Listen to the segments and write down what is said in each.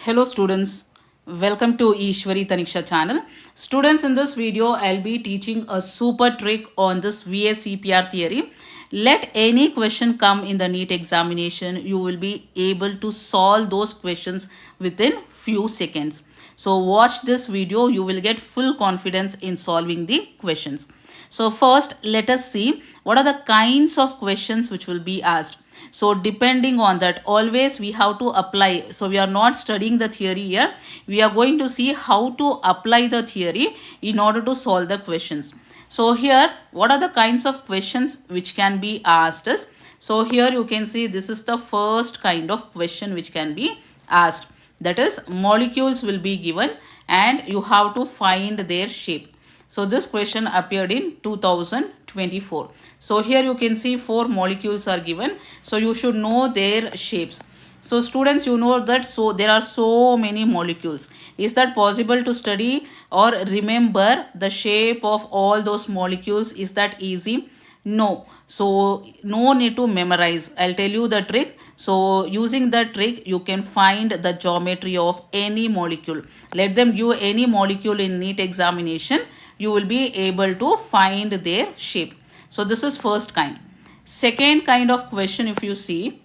Hello students, welcome to Ishwari Taniksha channel. Students, in this video I'll be teaching a super trick on this VSEPR theory. Let any question come in the NEET examination, you will be able to solve those questions within few seconds. So watch this video, you will get full confidence in solving the questions. So first let us see what are the kinds of questions which will be asked. So depending on that, always we have to apply. So we are not studying the theory here. We are going to see how to apply the theory in order to solve the questions. So here, what are the kinds of questions which can be asked is, so here you can see this is the first kind of question which can be asked. That is, molecules will be given and you have to find their shape. So this question appeared in 2024. So here you can see 4 molecules are given. So you should know their shapes. So students, you know that so there are so many molecules. Is that possible to study or remember the shape of all those molecules? Is that easy? No. So no need to memorize. I'll tell you the trick. So using that trick, you can find the geometry of any molecule. Let them give any molecule in NEET examination. You will be able to find their shape. So this is first kind. Second kind of question, if you see,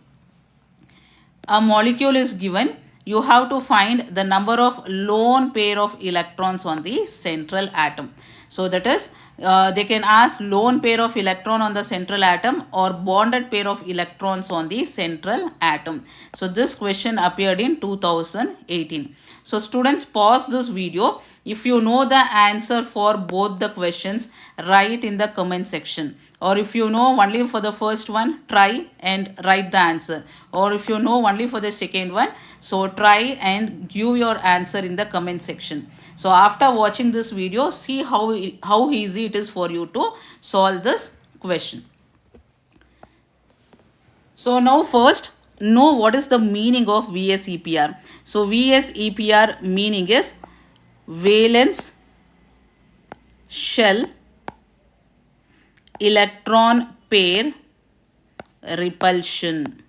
a molecule is given, you have to find the number of lone pair of electrons on the central atom. So that is, they can ask lone pair of electron on the central atom or bonded pair of electrons on the central atom. So this question appeared in 2018. So students, pause this video. If you know the answer for both the questions, write in the comment section. Or if you know only for the first one, try and write the answer. Or if you know only for the second one, so try and give your answer in the comment section. So after watching this video, see how easy it is for you to solve this question. So now first, know what is the meaning of VSEPR. So VSEPR meaning is valence shell electron pair repulsion.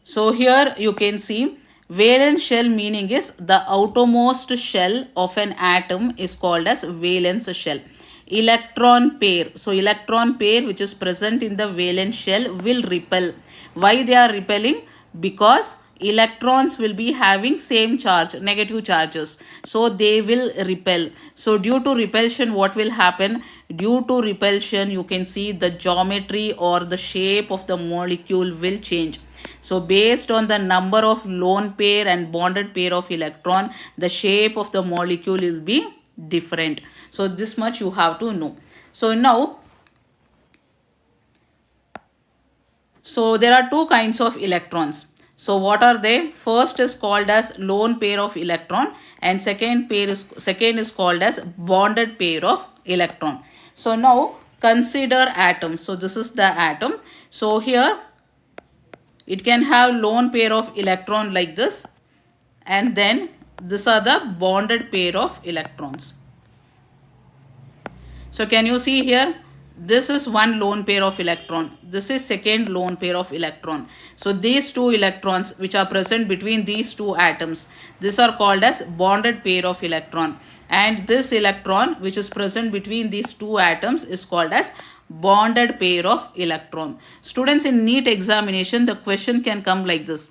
So here you can see valence shell meaning is the outermost shell of an atom is called as valence shell. Electron pair, so electron pair which is present in the valence shell will repel. Why they are repelling? Because electrons will be having same charge, negative charges, so they will repel. So due to repulsion, what will happen? Due to repulsion, you can see the geometry or the shape of the molecule will change. So based on the number of lone pair and bonded pair of electron, the shape of the molecule will be different. So this much you have to know. So now, so there are two kinds of electrons. So what are they? First is called as lone pair of electron and second is called as bonded pair of electron. So now consider atom. So this is the atom. So here it can have lone pair of electron like this, and then these are the bonded pair of electrons. So can you see here? This is one lone pair of electron. This is second lone pair of electron. So these two electrons which are present between these two atoms, these are called as bonded pair of electron. And this electron which is present between these two atoms is called as bonded pair of electron. Students, in NEET examination, the question can come like this.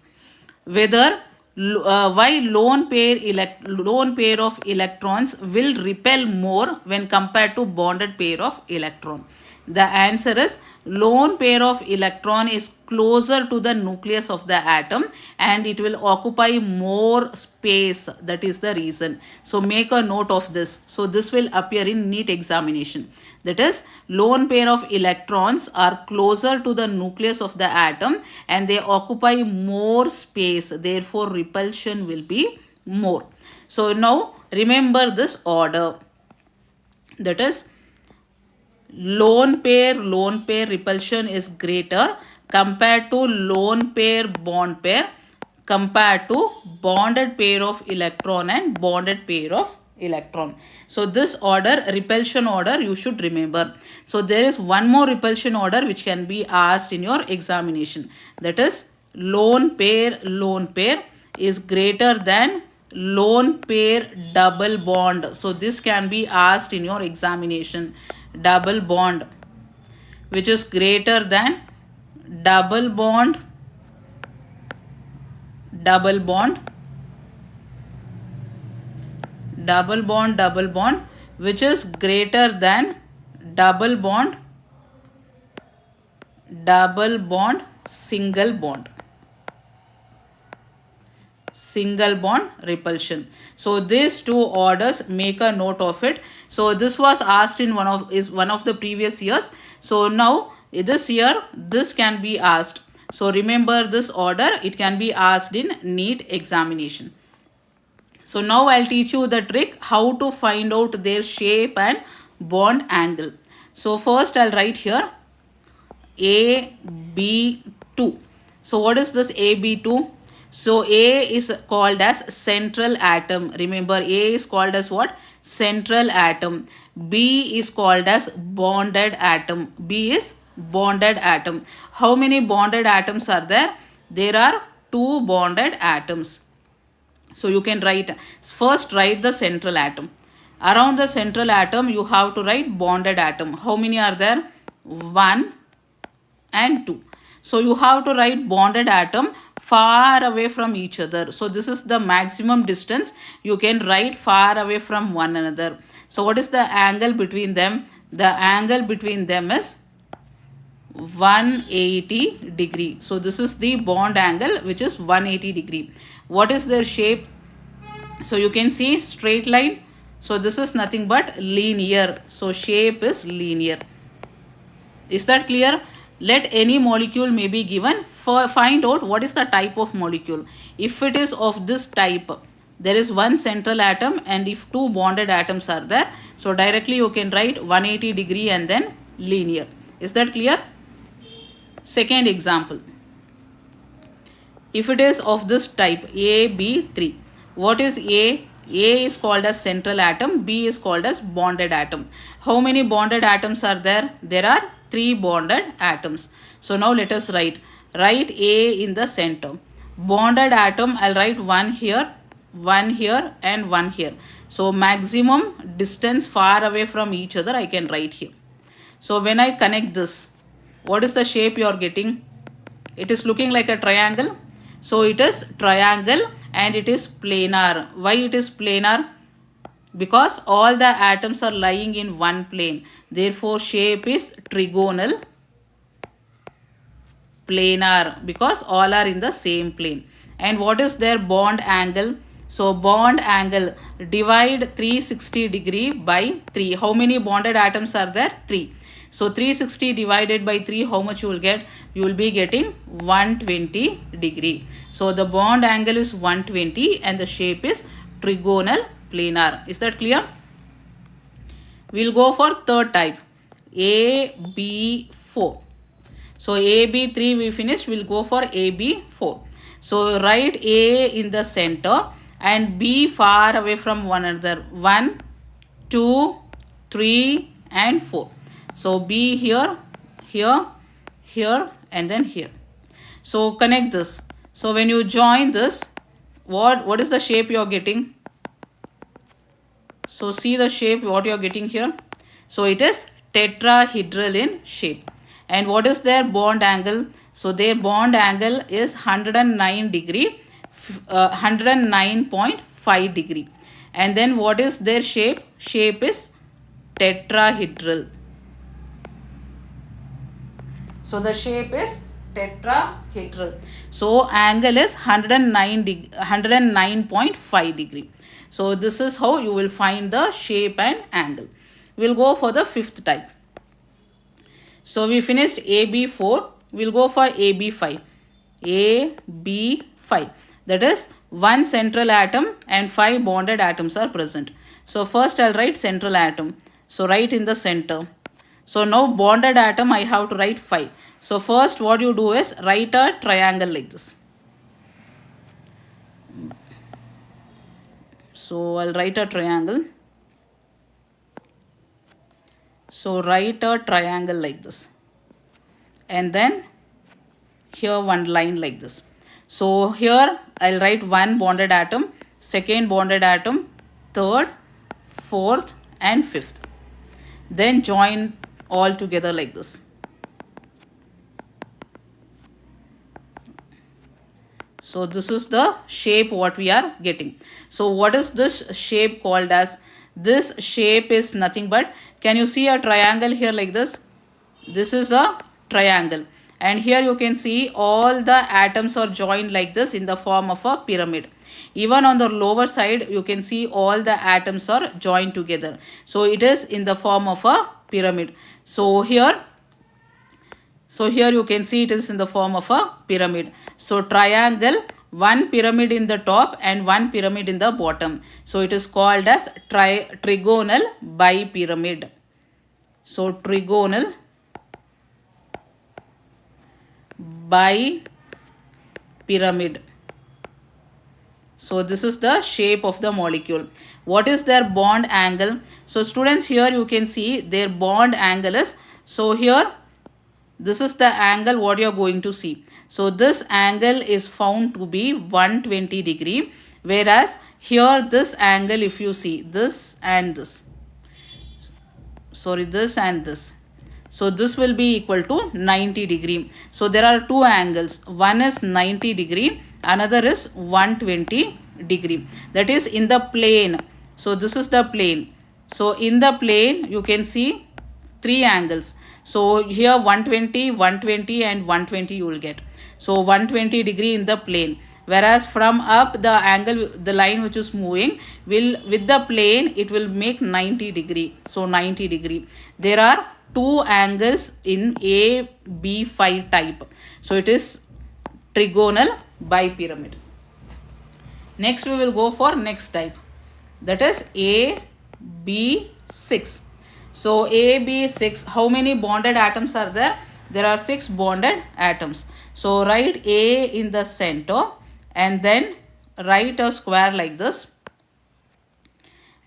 Whether why lone pair of electrons will repel more when compared to bonded pair of electron? The answer is lone pair of electron is closer to the nucleus of the atom and it will occupy more space. That is the reason. So make a note of this. So this will appear in NEET examination. That is, lone pair of electrons are closer to the nucleus of the atom and they occupy more space. Therefore, repulsion will be more. So now remember this order. That is, lone pair repulsion is greater compared to lone pair bond pair compared to bonded pair of electron and bonded pair of electron. So this order, repulsion order, you should remember. So there is one more repulsion order which can be asked in your examination. That is lone pair is greater than lone pair double bond. So this can be asked in your examination. Double bond which is greater than double bond double bond which is greater than double bond single bond repulsion. So these two orders, make a note of it. So this was asked in one of the previous years. So now this year this can be asked. So remember this order, it can be asked in NEET examination. So now I'll teach you the trick how to find out their shape and bond angle. So first I'll write here AB2. So what is this AB2? So A is called as central atom. Remember, A is called as what? Central atom. B is called as bonded atom. B is bonded atom. How many bonded atoms are there? There are 2 bonded atoms. So you can first write the central atom. Around the central atom you have to write bonded atom. How many are there? 1 and 2. So you have to write bonded atom far away from each other. So this is the maximum distance you can write far away from one another. So what is the angle between them? The angle between them is 180 degree. So this is the bond angle, which is 180 degree. What is their shape? So you can see straight line. So this is nothing but linear. So shape is linear. Is that clear? Let any molecule may be given. Find out what is the type of molecule. If it is of this type, there is one central atom, and if 2 bonded atoms are there, so directly you can write 180 degree and then linear. Is that clear? Second example. If it is of this type AB3, what is A? A is called as central atom, B is called as bonded atom. How many bonded atoms are there? There are 3 bonded atoms. So now let us write A in the center. Bonded atom, I'll write 1 here and 1 here. So maximum distance far away from each other I can write here. So when I connect this, what is the shape you are getting? It is looking like a triangle. So it is triangle and it is planar. Why it is planar? Because all the atoms are lying in one plane. Therefore shape is trigonal planar, because all are in the same plane. And what is their bond angle? So bond angle, divide 360 degree by 3. How many bonded atoms are there? 3. So 360 divided by 3, how much you will get? You will be getting 120 degree. So the bond angle is 120 and the shape is trigonal planar. Is that clear? We will go for third type, AB4. So AB3 we finished, we will go for AB4. So write A in the center and B far away from one another. 1, 2, 3 and 4. So B here, here, here and then here. So connect this. So when you join this, what is the shape you are getting? So see the shape what you are getting here. So it is tetrahedral in shape. And what is their bond angle? So their bond angle is 109 degree, 109.5 degree. And then what is their shape? Shape is tetrahedral. So the shape is tetrahedral. So angle is 109.5 degree. So this is how you will find the shape and angle. We'll go for the fifth type. So we finished AB4. We'll go for AB5. AB5. That is one central atom and 5 bonded atoms are present. So first I'll write central atom. So write in the center. So now bonded atom I have to write 5. So first what you do is write a triangle like this. So I'll write a triangle. So write a triangle like this. And then here one line like this. So here I'll write one bonded atom, second bonded atom, third, fourth and fifth. Then join all together like this. So this is the shape what we are getting. So what is this shape called as? This shape is nothing but, can you see a triangle here like this? This is a triangle. And here you can see all the atoms are joined like this in the form of a pyramid. Even on the lower side, you can see all the atoms are joined together. So it is in the form of a pyramid. So here you can see it is in the form of a pyramid. So triangle, one pyramid in the top and one pyramid in the bottom. So it is called as trigonal bipyramid. So trigonal bipyramid. So this is the shape of the molecule. What is their bond angle? So students, here you can see their bond angle is, so here this is the angle what you are going to see. So this angle is found to be 120 degree, whereas here this angle, if you see this and this, this and this, so this will be equal to 90 degree. So there are two angles, one is 90 degree, another is 120 degree, that is in the plane. So this is the plane. So in the plane you can see three angles. So here 120, 120 and 120 you will get. So 120 degree in the plane. Whereas from up, the angle, the line which is moving will, with the plane, it will make 90 degree. So 90 degree. There are two angles in AB5 type. So it is trigonal bipyramid. Next we will go for next type. That is AB6. So AB6, how many bonded atoms are there? There are 6 bonded atoms. So write A in the center and then write a square like this.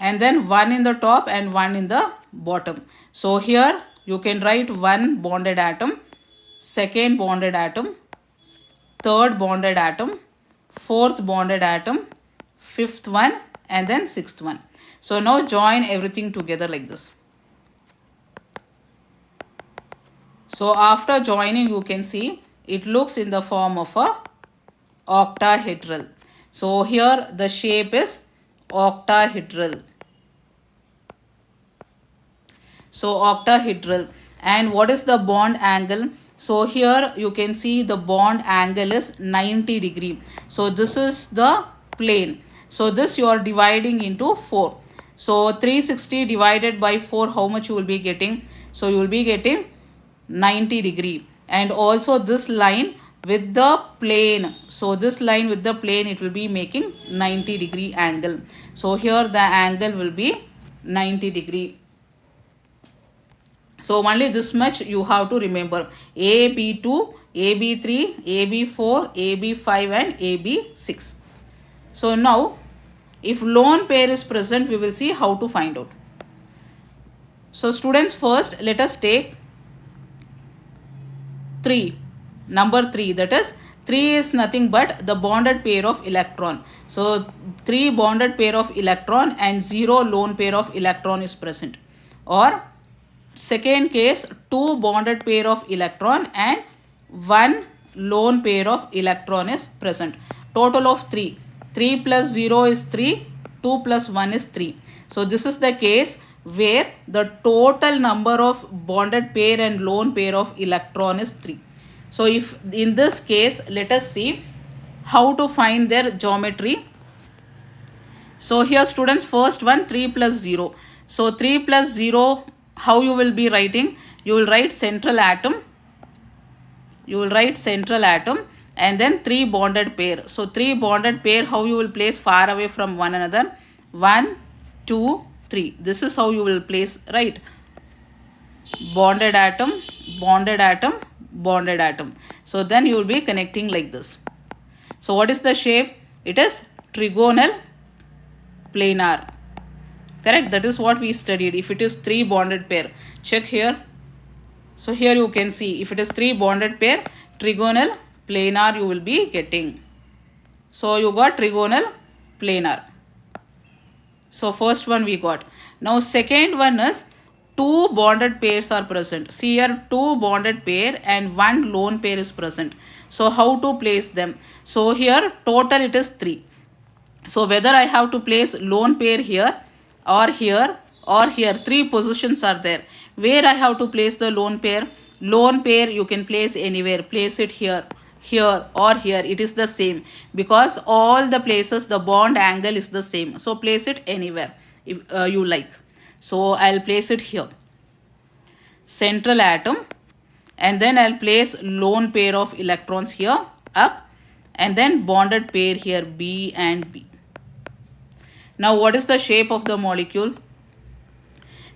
And then one in the top and one in the bottom. So here you can write one bonded atom, second bonded atom, third bonded atom, fourth bonded atom, fifth one and then sixth one. So now join everything together like this. So after joining, you can see it looks in the form of a octahedral. So here the shape is octahedral. So octahedral. And what is the bond angle? So here you can see the bond angle is 90 degree. So this is the plane. So this you are dividing into 4. So 360 divided by 4, how much you will be getting? So you will be getting 90 degree. And also this line with the plane. So this line with the plane, it will be making 90 degree angle. So here the angle will be 90 degree. So only this much you have to remember. AB2, AB3, AB4, AB5 and AB6. So now if lone pair is present, we will see how to find out. So students, first let us take 3. Number 3, that is 3 is nothing but the bonded pair of electron. So 3 bonded pair of electron and 0 lone pair of electron is present. Or second case, 2 bonded pair of electron and 1 lone pair of electron is present. Total of 3. 3 plus 0 is 3. 2 plus 1 is 3. So this is the case where the total number of bonded pair and lone pair of electron is 3. So if in this case, let us see how to find their geometry. So here students, first one 3 plus 0. So 3 plus 0, how you will be writing? You will write central atom. You will write central atom and then 3 bonded pair. So 3 bonded pair, how you will place far away from one another? 1, 2, 3. This is how you will place, right? Bonded atom, bonded atom, bonded atom. So then you will be connecting like this. So what is the shape? It is trigonal planar. Correct? That is what we studied. If it is 3 bonded pair, check here. So here you can see if it is 3 bonded pair, trigonal planar you will be getting. So you got trigonal planar. So first one we got. Now second one is two bonded pairs are present. See here, two bonded pair and one lone pair is present. So how to place them? So here total it is 3. So whether I have to place lone pair here or here or here, 3 positions are there. Where I have to place the lone pair? Lone pair you can place anywhere. Place it here, here or here. It is the same because all the places the bond angle is the same. So place it anywhere if you like. So I'll place it here. Central atom, and then I'll place lone pair of electrons here up, and then bonded pair here B and B. Now what is the shape of the molecule?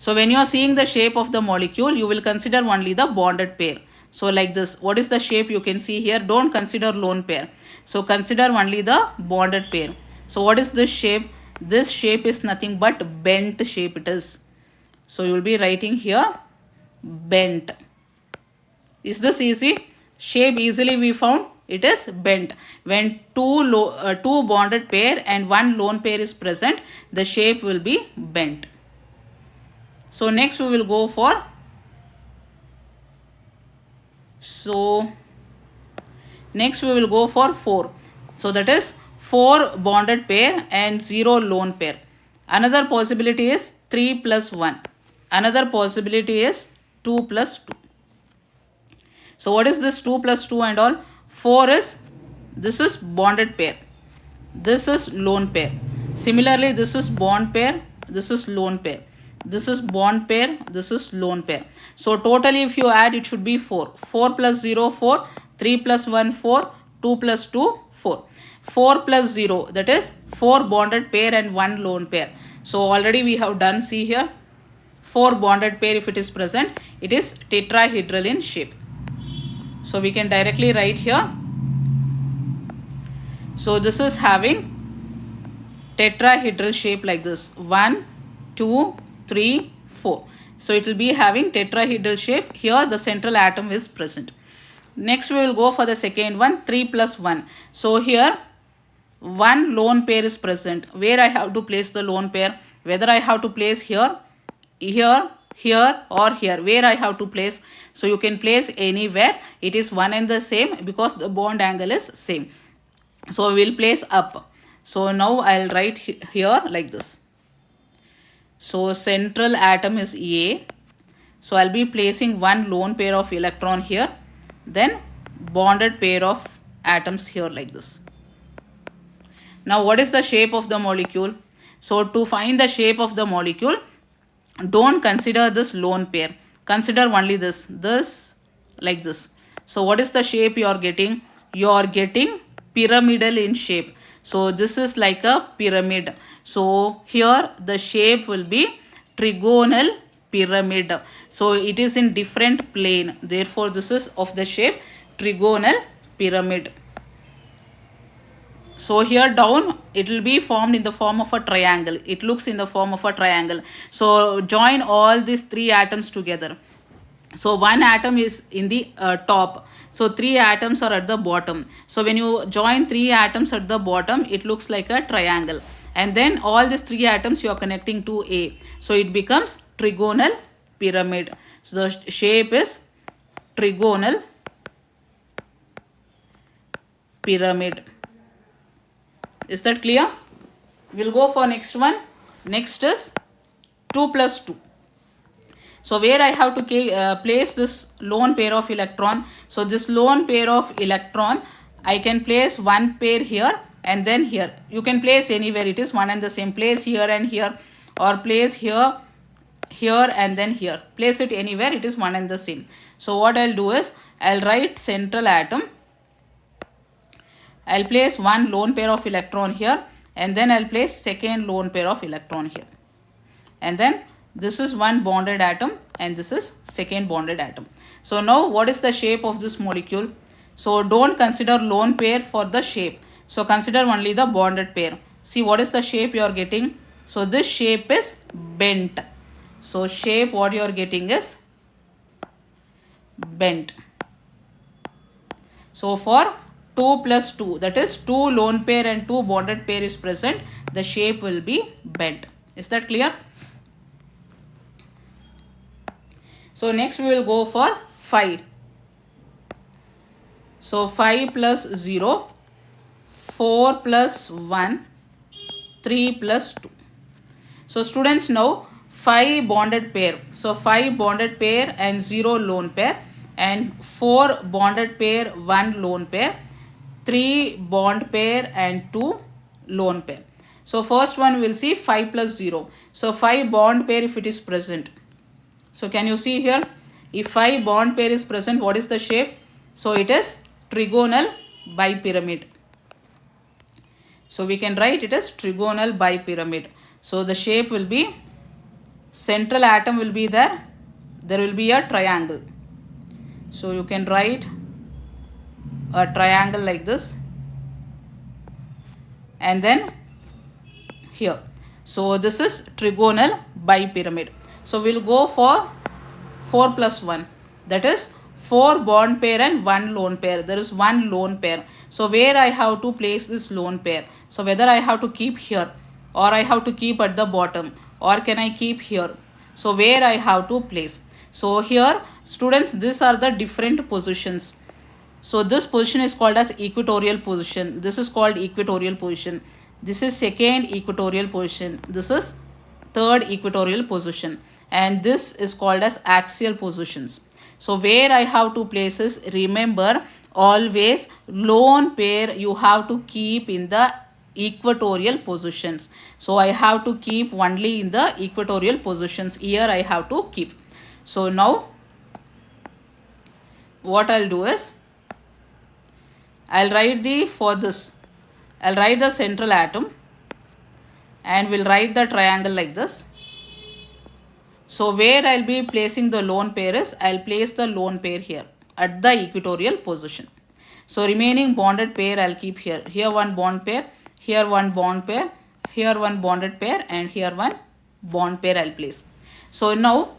So when you are seeing the shape of the molecule, you will consider only the bonded pair. So like this, what is the shape you can see here? Don't consider lone pair. So consider only the bonded pair. So what is this shape? This shape is nothing but bent shape it is. So you will be writing here bent. Is this easy? Shape easily we found. It is bent. When two bonded pair and one lone pair is present, the shape will be bent. So next we will go for, next we will go for 4. So that is 4 bonded pair and 0 lone pair. Another possibility is 3 plus 1. Another possibility is 2 plus 2. So what is this 2 plus 2 and all? 4 is, this is bonded pair. This is lone pair. Similarly, this is bond pair. This is lone pair. This is bond pair. This is lone pair. So totally if you add, it should be 4. 4 plus 0, 4. 3 plus 1, 4. 2 plus 2, 4. 4 plus 0, that is 4 bonded pair and 1 lone pair. So already we have done, see here. 4 bonded pair if it is present, it is tetrahedral in shape. So we can directly write here. So this is having tetrahedral shape like this. 1, 2, 3, 4. So it will be having tetrahedral shape. Here the central atom is present. Next we will go for the second one, 3 plus 1. So here 1 lone pair is present. Where I have to place the lone pair? Whether I have to place here, here, here or here. Where I have to place? So you can place anywhere. It is one and the same because the bond angle is same. So we will place up. So now I'll write here like this. So central atom is A. So I'll be placing 1 lone pair of electron here. Then bonded pair of atoms here like this. Now what is the shape of the molecule? So to find the shape of the molecule, don't consider this lone pair. Consider only this like this. So what is the shape you are getting? You are getting pyramidal in shape. So this is like a pyramid. So here the shape will be trigonal pyramid. So it is in different plane. Therefore this is of the shape trigonal pyramid. So here down it will be formed in the form of a triangle. It looks in the form of a triangle. So join all these 3 atoms together. So 1 atom is in the top. So 3 atoms are at the bottom. So when you join 3 atoms at the bottom, it looks like a triangle. And then all these 3 atoms you are connecting to A. So it becomes trigonal pyramid. So the shape is trigonal pyramid. Is that clear? We'll go for next one. Next is 2 plus 2. So where I have to place this lone pair of electron. So this lone pair of electron, I can place 1 pair here and then here. You can place anywhere. It is one and the same. Place here and here, or place here, here and then here. Place it anywhere. It is one and the same. So what I'll do is, I'll write central atom. I'll place 1 lone pair of electron here, and then I'll place second lone pair of electron here. And then this is 1 bonded atom and this is second bonded atom. So now what is the shape of this molecule? So don't consider lone pair for the shape. So consider only the bonded pair. See what is the shape you are getting? So this shape is bent. So shape what you are getting is bent. So for 2 plus 2, that is 2 lone pair and 2 bonded pair is present, the shape will be bent. Is that clear? So next we will go for 5. So 5 plus 0, 4 plus 1, 3 plus 2. So students, now 5 bonded pair. So 5 bonded pair and 0 lone pair, and 4 bonded pair, 1 lone pair, 3 bond pair and 2 lone pair. So first one we will see 5 plus 0. So 5 bond pair if it is present. So can you see here? If 5 bond pair is present, what is the shape? So it is trigonal bipyramid. So we can write it as trigonal bipyramid. So the shape will be, central atom will be there. There will be a triangle. So you can write a triangle like this. And then here. So this is trigonal bipyramid. So we'll go for 4 plus 1. That is 4 bond pair and 1 lone pair. There is 1 lone pair. So where I have to place this lone pair? So whether I have to keep here, or I have to keep at the bottom, or can I keep here? So where I have to place? So here students, these are the different positions. So this position is called as equatorial position. This is called equatorial position. This is second equatorial position. This is third equatorial position. And this is called as axial positions. So where I have to place is, remember, always lone pair you have to keep in the equatorial positions. So I have to keep only in the equatorial positions. Here I have to keep. So now what I'll do is, I'll write I'll write the central atom, and we'll write the triangle like this. So where I'll be placing the lone pair is, I'll place the lone pair here at the equatorial position. So remaining bonded pair I'll keep here. Here one bond pair, here one bond pair, here one bonded pair, and here one bond pair I'll place. So now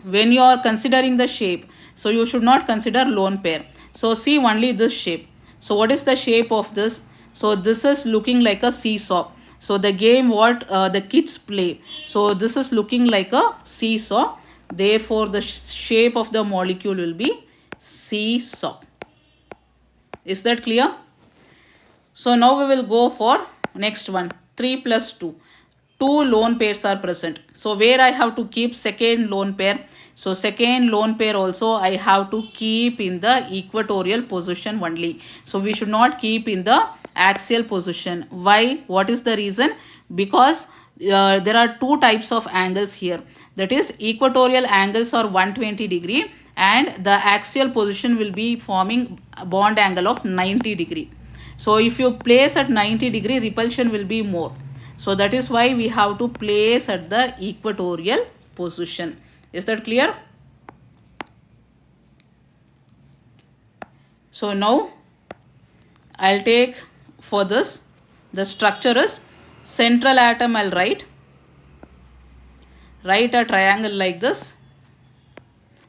when you are considering the shape, so you should not consider lone pair. So see only this shape. So what is the shape of this? So this is looking like a seesaw. So the game what the kids play. So this is looking like a seesaw. Therefore the shape of the molecule will be seesaw. Is that clear? So now we will go for next one. 3 plus 2. 2 lone pairs are present. So where I have to keep second lone pair? So second lone pair also I have to keep in the equatorial position only. So we should not keep in the axial position. Why? What is the reason? Because there are two types of angles here. That is, equatorial angles are 120 degree, and the axial position will be forming a bond angle of 90 degree. So if you place at 90 degree, repulsion will be more. So that is why we have to place at the equatorial position. Is that clear? So now I'll take for this, the structure is central atom. I'll write a triangle like this.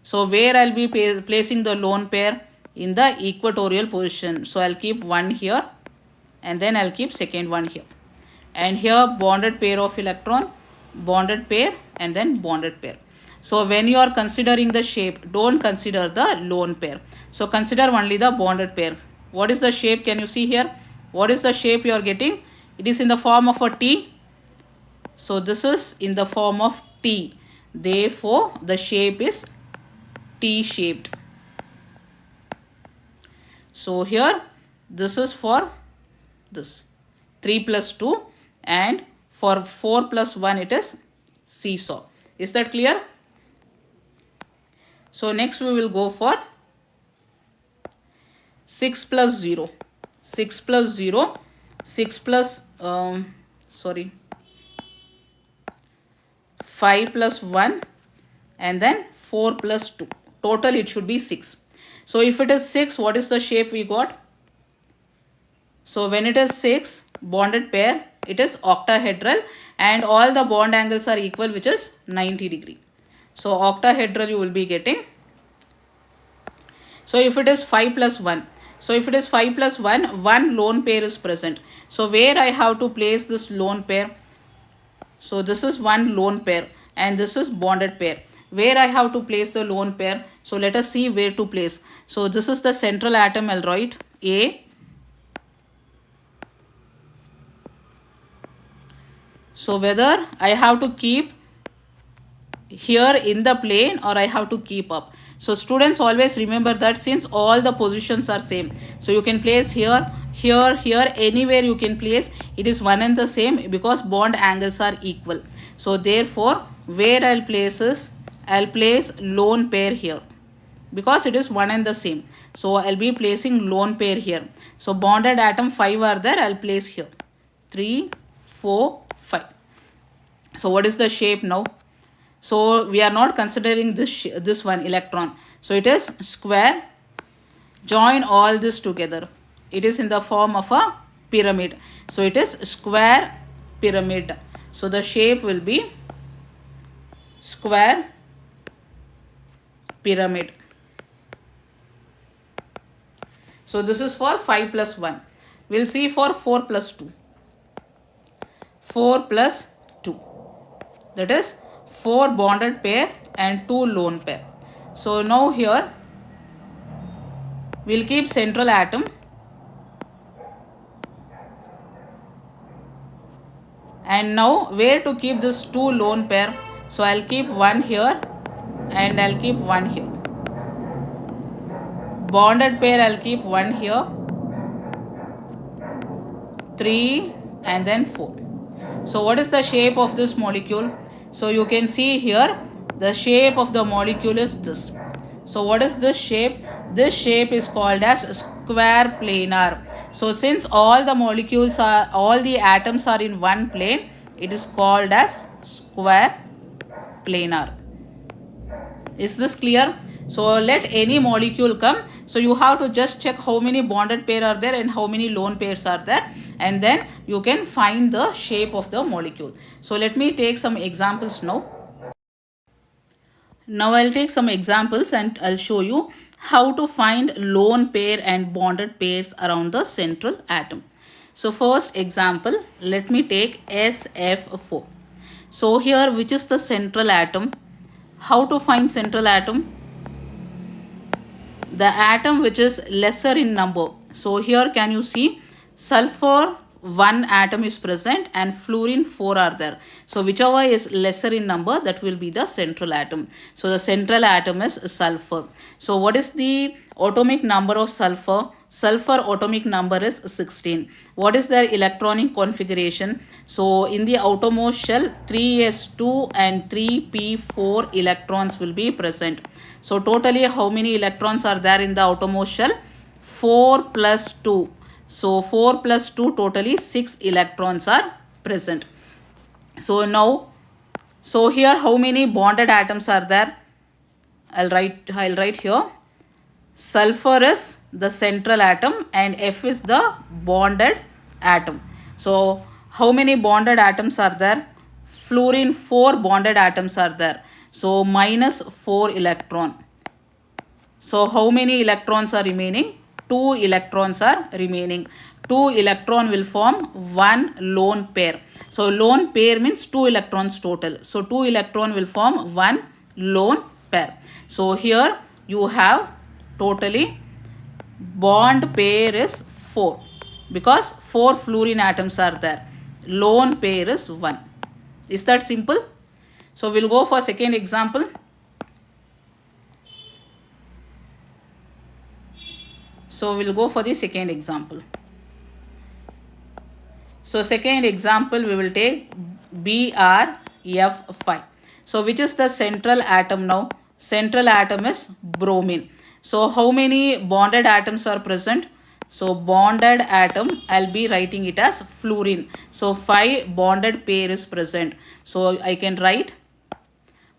So where I'll be placing the lone pair? In the equatorial position. So I'll keep one here, and then I'll keep second one here. And here bonded pair of electron, bonded pair, and then bonded pair. So when you are considering the shape, don't consider the lone pair. So consider only the bonded pair. What is the shape? Can you see here? What is the shape you are getting? It is in the form of a T. So this is in the form of T. Therefore, the shape is T-shaped. So here, this is for this 3 plus 2, and for 4 plus 1 it is seesaw. Is that clear? So next we will go for 6 plus 0. 6 plus 0, 6 plus 5 plus 1, and then 4 plus 2. Total it should be 6. So if it is 6, what is the shape we got? So when it is 6 bonded pair, it is octahedral, and all the bond angles are equal, which is 90 degree. So octahedral you will be getting. So if it is 5 plus 1, So if it is 5 plus 1, one lone pair is present. So where I have to place this lone pair? So this is one lone pair and this is bonded pair. Where I have to place the lone pair? So let us see where to place. So this is the central atom, I'll write A. So whether I have to keep here in the plane or I have to keep up. So students always remember that since all the positions are same, so you can place here, here, here, anywhere you can place. It is one and the same because bond angles are equal. So therefore where I'll place is, I'll place lone pair here because it is one and the same. So I'll be placing lone pair here. So bonded atom 5 are there, I'll place here 3, 4, 5. So what is the shape now? So we are not considering this one electron. So it is square. Join all this together. It is in the form of a pyramid. So it is square pyramid. So the shape will be square pyramid. So this is for 5 plus 1. We'll see for 4 plus 2. 4 plus 2. That is 4 bonded pair and 2 lone pair. So now here we'll keep central atom and now where to keep this 2 lone pair? So I'll keep one here and I'll keep one here. Bonded pair I'll keep one here, 3 and then 4. So what is the shape of this molecule? So you can see here the shape of the molecule is this. So what is this shape? This shape is called as square planar. So since all the molecules are, all the atoms are in one plane, it is called as square planar. Is this clear? So let any molecule come. So you have to just check how many bonded pair are there and how many lone pairs are there, and then you can find the shape of the molecule. So let me take some examples now. Now I'll take some examples and I'll show you how to find lone pair and bonded pairs around the central atom. So first example, let me take SF4. So here, which is the central atom? How to find central atom? The atom which is lesser in number. So here can you see sulfur 1 atom is present and fluorine 4 are there. So whichever is lesser in number, that will be the central atom. So the central atom is sulfur. So what is the atomic number of sulfur? Sulfur atomic number is 16. What is their electronic configuration? So in the outermost shell, 3s2 and 3p4 electrons will be present. So totally how many electrons are there in the outermost shell? 4 plus 2. So 4 plus 2, totally 6 electrons are present. So now, so here how many bonded atoms are there? I'll write here. Sulfur is the central atom and F is the bonded atom. So how many bonded atoms are there? Fluorine 4 bonded atoms are there. So minus 4 electron. So how many electrons are remaining? 2 electrons are remaining. 2 electron will form one lone pair. So lone pair means 2 electrons total. So 2 electron will form one lone pair. So here you have totally bond pair is 4 because 4 fluorine atoms are there. Lone pair is 1. Is that simple? So we'll go for second example. So we'll go for the second example. So second example we will take BrF5. So which is the central atom now? Central atom is bromine. So how many bonded atoms are present? So bonded atom, I'll be writing it as fluorine. So 5 bonded pair is present. So I can write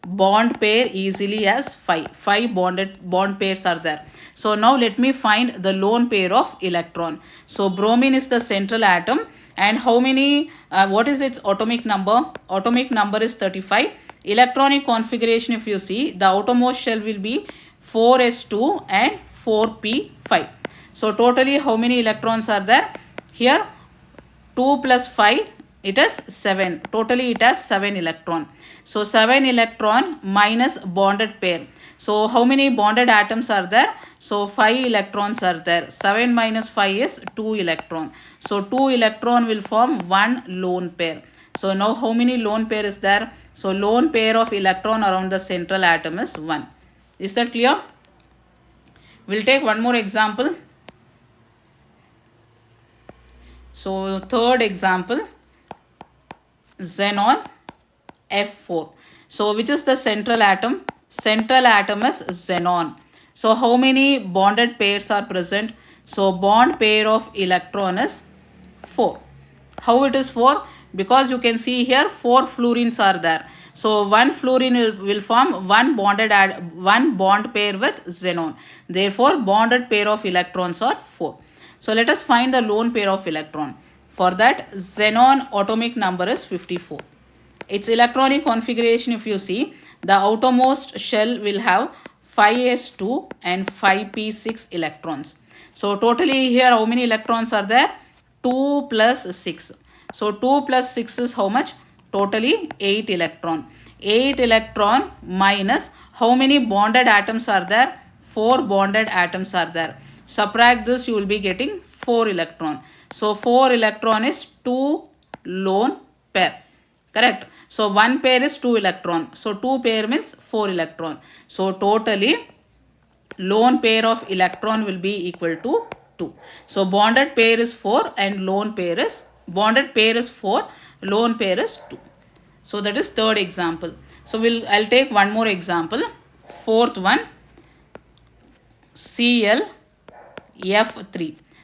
bond pair easily as 5. 5 bond pairs are there. So now let me find the lone pair of electron. So bromine is the central atom and how many, what is its atomic number? Atomic number is 35. Electronic configuration, if you see, the outermost shell will be 4s2 and 4p5. So totally how many electrons are there? Here 2 plus 5, it is 7. Totally it has 7 electron. So 7 electron minus bonded pair. So how many bonded atoms are there? So 5 electrons are there. 7 minus 5 is 2 electron. So 2 electron will form 1 lone pair. So now how many lone pair is there? So lone pair of electron around the central atom is 1. Is that clear? We'll take one more example. So third example, xenon F4. So which is the central atom? Central atom is xenon. So how many bonded pairs are present? So bond pair of electron is 4. How it is 4? Because you can see here 4 fluorines are there. So one fluorine will form one bond pair with xenon. Therefore bonded pair of electrons are 4. So let us find the lone pair of electron. For that, xenon atomic number is 54. Its electronic configuration, if you see, the outermost shell will have 5s2 and 5p6 electrons. So totally here how many electrons are there? 2 plus 6. So 2 plus 6 is how much? Totally 8 electron. 8 electron minus how many bonded atoms are there? 4 bonded atoms are there. Subtract this, you will be getting 4 electron. So 4 electron is 2 lone pair. Correct. So 1 pair is 2 electron. So 2 pair means 4 electron. So totally lone pair of electron will be equal to 2. So bonded pair is 4 and lone pair is, bonded pair is 4, lone pair is 2. So that is third example. So I'll take one more example. Fourth one, Cl(F3).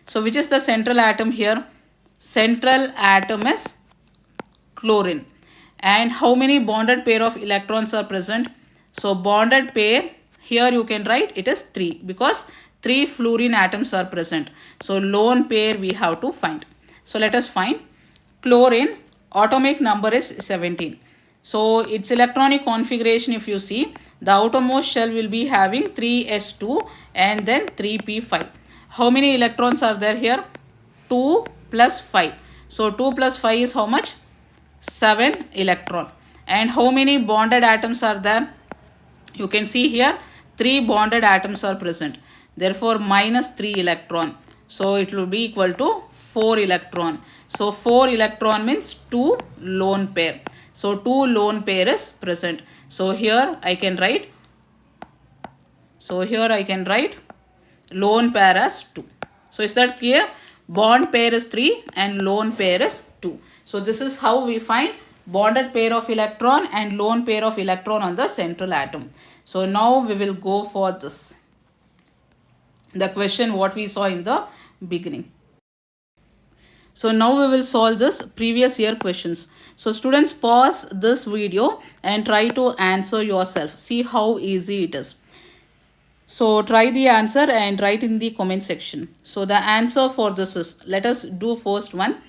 So which is the central atom here? Central atom is chlorine. And how many bonded pair of electrons are present? So bonded pair, here you can write it is 3 because 3 fluorine atoms are present. So lone pair we have to find. So let us find. Chlorine atomic number is 17. So its electronic configuration, if you see, the outermost shell will be having 3s2 and then 3p5. How many electrons are there here? 2 plus 5. So 2 plus 5 is how much? 7 electron. And how many bonded atoms are there? You can see here 3 bonded atoms are present. Therefore minus 3 electron. So it will be equal to 4 electron. So 4 electron means 2 lone pair. So 2 lone pair is present. So here I can write. Lone pair as 2. So is that clear? Bond pair is 3 and lone pair is 2. So this is how we find bonded pair of electron and lone pair of electron on the central atom. So now we will go for this. The question what we saw in the beginning. So now we will solve this previous year questions. So students, pause this video and try to answer yourself. See how easy it is. So try the answer and write in the comment section. So the answer for this is, let us do first one.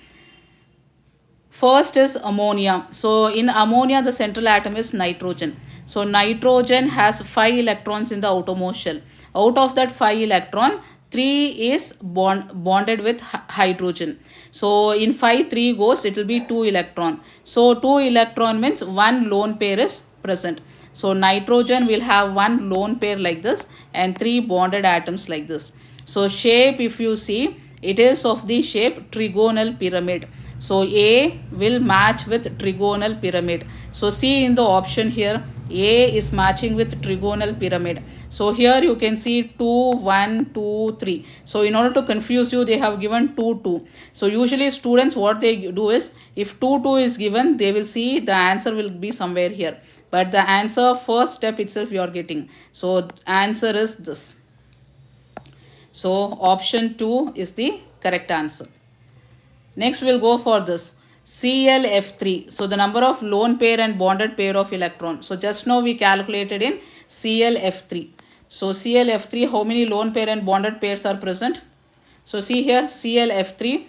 First is ammonia. So in ammonia the central atom is nitrogen. So nitrogen has 5 electrons in the outermost shell. Out of that 5 electron, 3 is bonded with hydrogen. So in 5, 3 goes, it will be 2 electron. So 2 electron means 1 lone pair is present. So nitrogen will have 1 lone pair like this and 3 bonded atoms like this. So shape, if you see, it is of the shape trigonal pyramid. So A will match with trigonal pyramid. So see in the option here, A is matching with trigonal pyramid. So here you can see 2, 1, 2, 3. So in order to confuse you, they have given 2, 2. So usually students, what they do is, if 2, 2 is given, they will see the answer will be somewhere here. But the answer first step itself you are getting. So answer is this. So option 2 is the correct answer. Next we'll go for this. ClF3. So the number of lone pair and bonded pair of electron. So just now we calculated in ClF3. So ClF3, how many lone pair and bonded pairs are present? So see here, ClF3,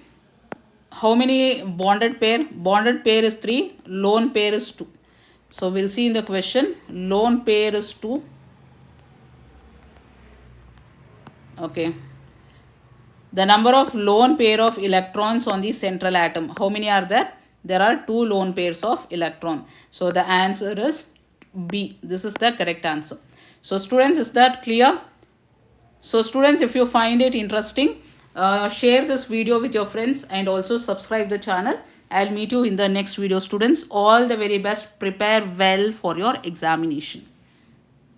how many bonded pair? Bonded pair is 3, lone pair is 2. So we'll see in the question, lone pair is 2. Okay. The number of lone pair of electrons on the central atom. How many are there? There are 2 lone pairs of electron. So the answer is B. This is the correct answer. So students, is that clear? So students, if you find it interesting, share this video with your friends and also subscribe the channel. I'll meet you in the next video, students. All the very best. Prepare well for your examination.